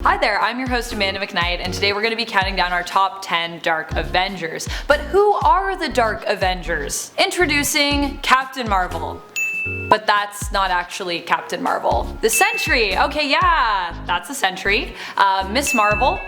Hi there, I'm your host Amanda McKnight, and today we're going to be counting down our top 10 Dark Avengers. But who are the Dark Avengers? Introducing Captain Marvel. But that's not actually Captain Marvel. The Sentry! Okay, yeah, that's the Sentry. Miss Marvel.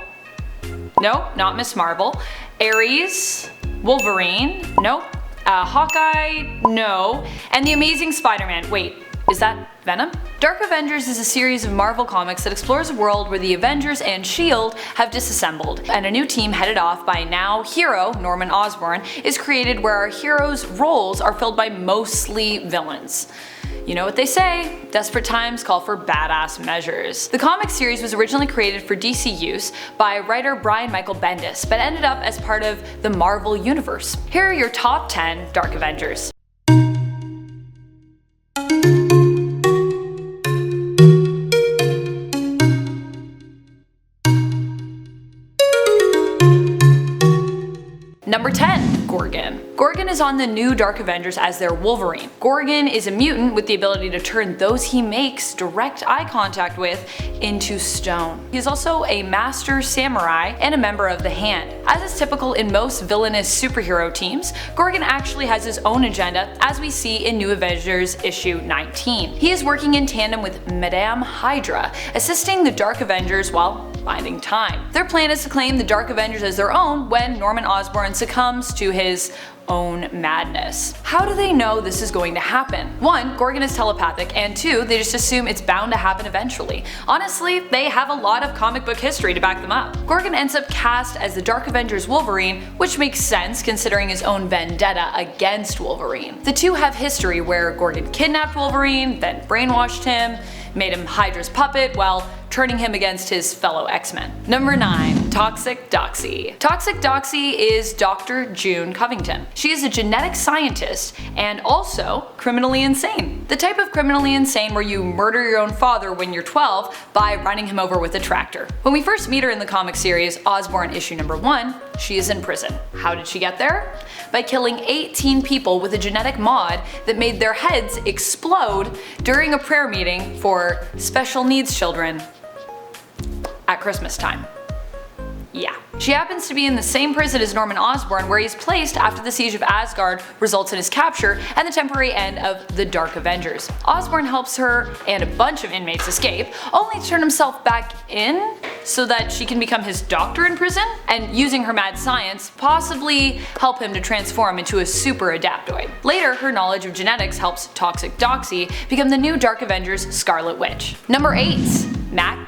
Nope, not Miss Marvel. Ares. Wolverine. Nope. Hawkeye. No. And the Amazing Spider-Man. Wait, is that Venom? Dark Avengers is a series of Marvel comics that explores a world where the Avengers and SHIELD have disassembled, and a new team headed off by now hero Norman Osborn is created, where our heroes' roles are filled by mostly villains. You know what they say, desperate times call for badass measures. The comic series was originally created for DC use by writer Brian Michael Bendis, but ended up as part of the Marvel Universe. Here are your top 10 Dark Avengers. Number 10. GORGON. GORGON is on the new Dark Avengers as their Wolverine. GORGON is a mutant with the ability to turn those he makes direct eye contact with into stone. He is also a master samurai and a member of the Hand. As is typical in most villainous superhero teams, GORGON actually has his own agenda, as we see in New Avengers issue 19. He is working in tandem with Madame Hydra, assisting the Dark Avengers while biding time. Their plan is to claim the Dark Avengers as their own when Norman Osborn succumbs to his own madness. How do they know this is going to happen? 1. GORGON is telepathic, and 2. They just assume it's bound to happen eventually. Honestly, they have a lot of comic book history to back them up. GORGON ends up cast as the Dark Avengers Wolverine, which makes sense considering his own vendetta against Wolverine. The two have history where GORGON kidnapped Wolverine, then brainwashed him, made him Hydra's puppet while turning him against his fellow X-Men. Number 9. Toxic DOXTE. Toxic DOXTE is Dr. June Covington. She is a genetic scientist and also criminally insane. The type of criminally insane where you murder your own father when you're 12 by running him over with a tractor. When we first meet her in the comic series Osborn issue number 1, she is in prison. How did she get there? By killing 18 people with a genetic mod that made their heads explode during a prayer meeting for special needs children at Christmas time. Yeah. She happens to be in the same prison as Norman Osborn, where he's placed after the siege of Asgard results in his capture and the temporary end of the Dark Avengers. Osborn helps her and a bunch of inmates escape, only to turn himself back in so that she can become his doctor in prison, and using her mad science, possibly help him to transform into a super adaptoid. Later, her knowledge of genetics helps Toxic DOXTE become the new Dark Avengers Scarlet Witch. Number 8.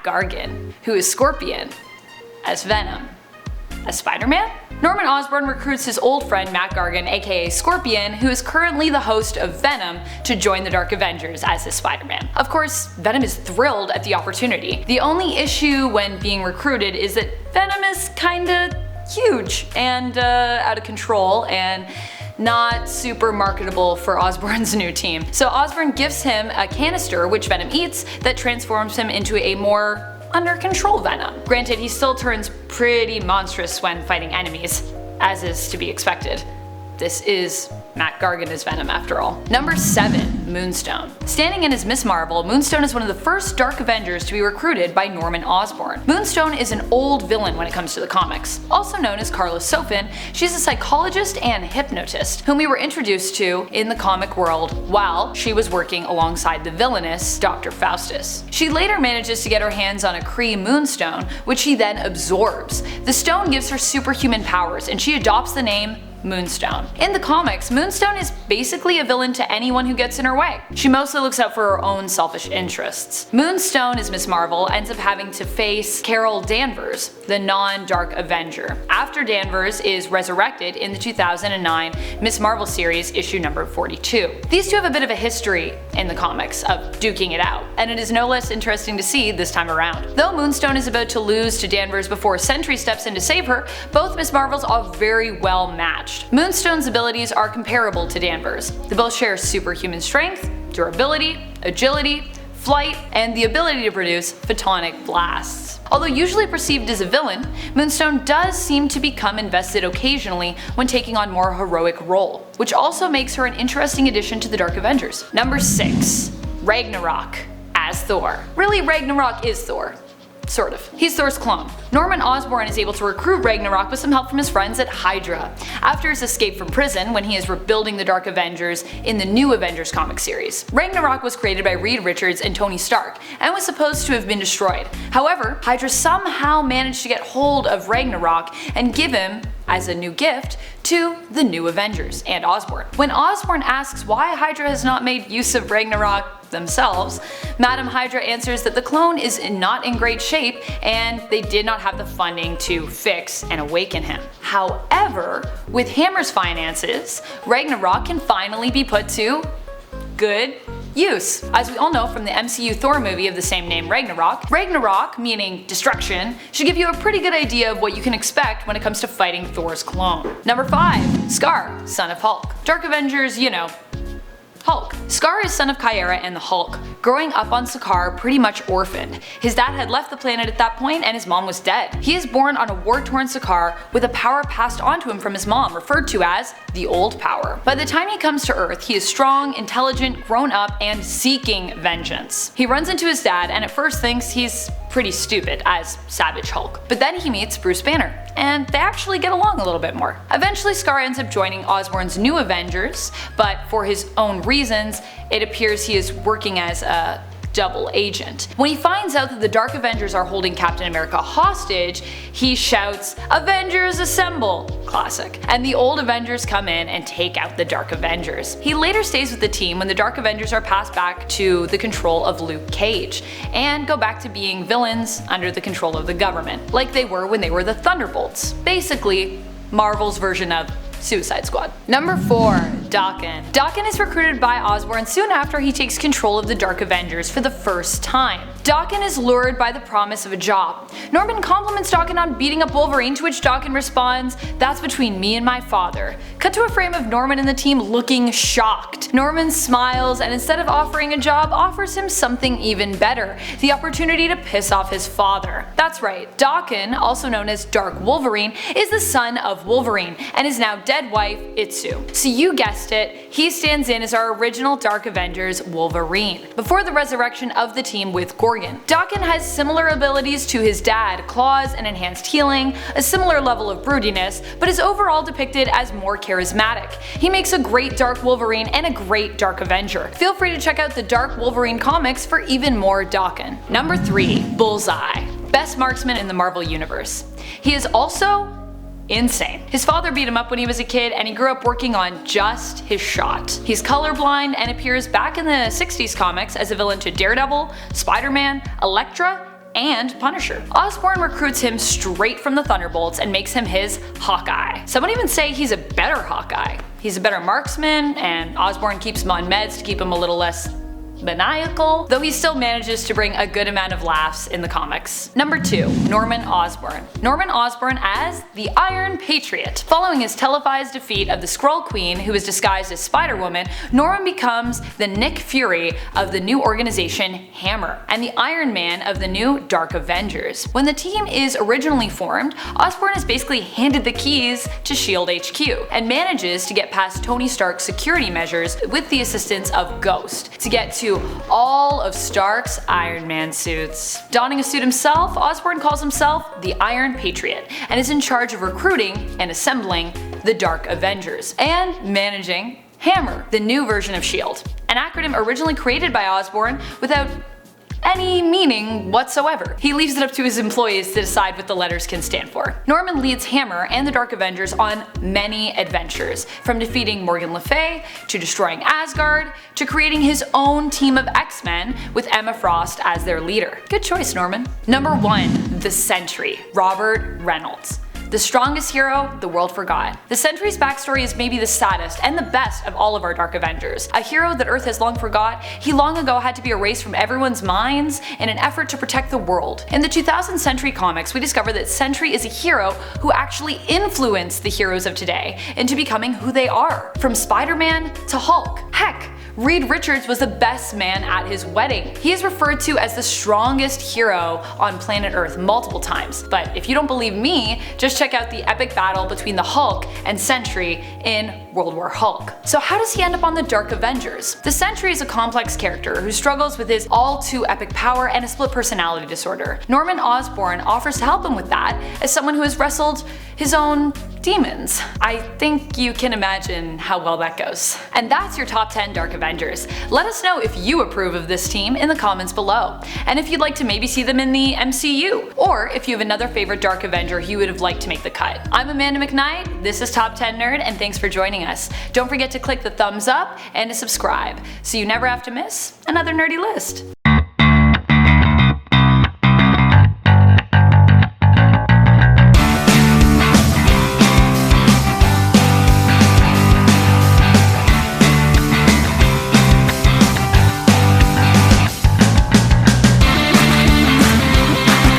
GARGAN, who is Scorpion as Venom. As Spider-Man? Norman Osborn recruits his old friend GARGAN, aka Scorpion, who is currently the host of Venom, to join the Dark Avengers as his Spider-Man. Of course, Venom is thrilled at the opportunity. The only issue when being recruited is that Venom is kinda huge and out of control and not super marketable for Osborn's new team. So Osborn gives him a canister which Venom eats that transforms him into a more under control Venom. Granted, he still turns pretty monstrous when fighting enemies, as is to be expected. This is GARGAN as Venom after all. Number 7. Moonstone. Standing in as Miss Marvel, Moonstone is one of the first Dark Avengers to be recruited by Norman Osborn. Moonstone is an old villain when it comes to the comics. Also known as Carlos Sofin, she's a psychologist and hypnotist whom we were introduced to in the comic world while she was working alongside the villainous Dr. Faustus. She later manages to get her hands on a Kree Moonstone, which she then absorbs. The stone gives her superhuman powers, and she adopts the name Moonstone. In the comics, Moonstone is basically a villain to anyone who gets in her way. She mostly looks out for her own selfish interests. Moonstone, as Miss Marvel, ends up having to face Carol Danvers, the non-Dark Avenger, after Danvers is resurrected in the 2009 Miss Marvel series issue number 42. These two have a bit of a history in the comics of duking it out, and it is no less interesting to see this time around. Though Moonstone is about to lose to Danvers before Sentry steps in to save her, both Miss Marvels are very well matched. Moonstone's abilities are comparable to Danvers. They both share superhuman strength, durability, agility, flight, and the ability to produce photonic blasts. Although usually perceived as a villain, Moonstone does seem to become invested occasionally when taking on more heroic role, which also makes her an interesting addition to the Dark Avengers. Number 6. RAGNAROK as Thor. Really, Ragnarok is Thor. Sort of. He's Thor's clone. Norman Osborn is able to recruit Ragnarok with some help from his friends at Hydra. After his escape from prison, when he is rebuilding the Dark Avengers in the new Avengers comic series. Ragnarok was created by Reed Richards and Tony Stark, and was supposed to have been destroyed. However, Hydra somehow managed to get hold of Ragnarok and give him, as a new gift, to the new Avengers and Osborn. When Osborn asks why Hydra has not made use of Ragnarok themselves, Madam Hydra answers that the clone is not in great shape and they did not have the funding to fix and awaken him. However, with Hammer's finances, Ragnarok can finally be put to good use. As we all know from the MCU Thor movie of the same name, Ragnarok, meaning destruction, should give you a pretty good idea of what you can expect when it comes to fighting Thor's clone. Number 5. SKAAR, son of Hulk. Dark Avengers, you know, Hulk. SKAAR is son of Kyra and the Hulk, growing up on SKAAR pretty much orphaned. His dad had left the planet at that point and his mom was dead. He is born on a war-torn SKAAR with a power passed on to him from his mom, referred to as the old power. By the time he comes to Earth, he is strong, intelligent, grown up, and seeking vengeance. He runs into his dad and at first thinks he's pretty stupid as Savage Hulk. But then he meets Bruce Banner, and they actually get along a little bit more. Eventually SKAAR ends up joining Osborn's new Avengers, but for his own reasons, it appears he is working as a double agent. When he finds out that the Dark Avengers are holding Captain America hostage, he shouts, "Avengers assemble!" Classic. And the old Avengers come in and take out the Dark Avengers. He later stays with the team when the Dark Avengers are passed back to the control of Luke Cage, and go back to being villains under the control of the government, like they were when they were the Thunderbolts. Basically, Marvel's version of Suicide Squad. Number 4. DAKEN. DAKEN is recruited by Osborn soon after he takes control of the Dark Avengers for the first time. DAKEN is lured by the promise of a job. Norman compliments DAKEN on beating up Wolverine, to which DAKEN responds, "That's between me and my father." Cut to a frame of Norman and the team looking shocked. Norman smiles and instead of offering a job, offers him something even better, the opportunity to piss off his father. That's right, DAKEN, also known as Dark Wolverine, is the son of Wolverine and his now dead wife, Itsu. So you guessed it, he stands in as our original Dark Avengers, Wolverine, before the resurrection of the team with GORGON. DAKEN has similar abilities to his dad, claws and enhanced healing, a similar level of broodiness, but is overall depicted as more charismatic. He makes a great Dark Wolverine and a great Dark Avenger. Feel free to check out the Dark Wolverine comics for even more DAKEN. Number 3. Bullseye. Best marksman in the Marvel Universe. He is also insane. His father beat him up when he was a kid and he grew up working on just his shot. He's colorblind and appears back in the 60s comics as a villain to Daredevil, Spider-Man, Elektra, and Punisher. Osborn recruits him straight from the Thunderbolts and makes him his Hawkeye. Some would even say he's a better Hawkeye. He's a better marksman and Osborn keeps him on meds to keep him a little less maniacal, though he still manages to bring a good amount of laughs in the comics. Number 2. Norman Osborn. Norman Osborn as the Iron Patriot. Following his televised defeat of the Skrull Queen, who is disguised as Spider-Woman, Norman becomes the Nick Fury of the new organization Hammer, and the Iron Man of the new Dark Avengers. When the team is originally formed, Osborn is basically handed the keys to SHIELD HQ, and manages to get past Tony Stark's security measures with the assistance of Ghost, to get to all of Stark's Iron Man suits. Donning a suit himself, Osborn calls himself the Iron Patriot and is in charge of recruiting and assembling the Dark Avengers and managing Hammer, the new version of SHIELD, an acronym originally created by Osborn without any meaning whatsoever. He leaves it up to his employees to decide what the letters can stand for. Norman leads Hammer and the Dark Avengers on many adventures, from defeating Morgan Le Fay, to destroying Asgard, to creating his own team of X-Men with Emma Frost as their leader. Good choice, Norman. Number 1. The Sentry, Robert Reynolds. The strongest hero the world forgot. The Sentry's backstory is maybe the saddest and the best of all of our Dark Avengers. A hero that Earth has long forgot, he long ago had to be erased from everyone's minds in an effort to protect the world. In the 2000 Sentry comics, we discover that Sentry is a hero who actually influenced the heroes of today into becoming who they are. From Spider-Man to Hulk. Heck, Reed Richards was the best man at his wedding. He is referred to as the strongest hero on planet Earth multiple times, but if you don't believe me, just check out the epic battle between the Hulk and Sentry in World War Hulk. So how does he end up on the Dark Avengers? The Sentry is a complex character who struggles with his all-too epic power and a split personality disorder. Norman Osborn offers to help him with that as someone who has wrestled his own demons. I think you can imagine how well that goes. And that's your top 10 Dark Avengers. Let us know if you approve of this team in the comments below, and if you'd like to maybe see them in the MCU, or if you have another favorite Dark Avenger you would have liked to make the cut. I'm Amanda McKnight, this is Top 10 Nerd, and thanks for joining us. Don't forget to click the thumbs up and to subscribe, so you never have to miss another nerdy list.